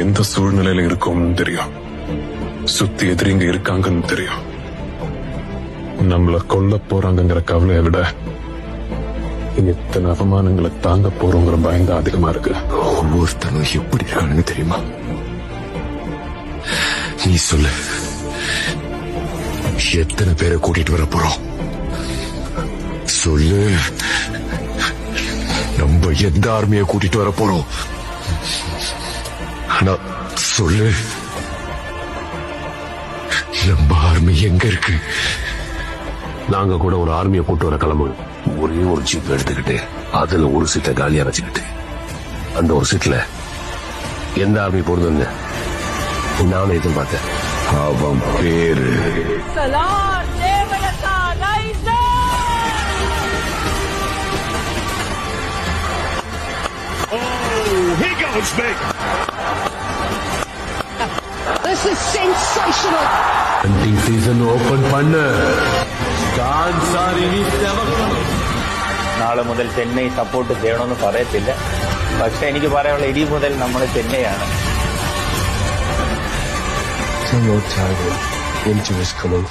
எந்த சூழ்நிலையில இருக்கோம்னு தெரியும். சுத்தி எதிரிங்க இருக்காங்கன்னு தெரியும். நம்மள கொல்ல போறாங்கிற கவலையை விட எத்தனை அவமானங்களை தாங்க போறோங்கிற பயம் தான் அதிகமா இருக்கு. ஒவ்வொருத்தனும் எப்படி இருக்கானுங்க தெரியுமா? நீ சொல்லு, எத்தனை பேரை கூட்டிட்டு வர போறோம் சொல்லு. நம்ம எந்த ஆர்மியை கூட்டிட்டு வர போறோம் ஆனா சொல்லு, நம்ம ஆர்மி எங்க இருக்கு? நாங்க கூட ஒரு ஆர்மியை கூட்டு வர கிளம்புங்க. ஒரே ஒரு ஜீப் எடுத்துக்கிட்டு அதுல ஒரு சீட்டை காலியா வச்சுக்கிட்டு அந்த ஒரு சீட்ல எந்த ஆர்மி போடுதுன்னு நானும் எதிர்பார்த்தேன். அவன் பேரு He goes big. This is sensational. Hunting season open பண்ண നാളെ മുതൽ ചെന്നൈ സപ്പോർട്ട് ചെയ്യണമെന്ന് പറയത്തില്ല. പക്ഷെ എനിക്ക് പറയാനുള്ള ഇനി മുതൽ നമ്മൾ ചെന്നൈയാണ്. So no tiger. Winter is coming.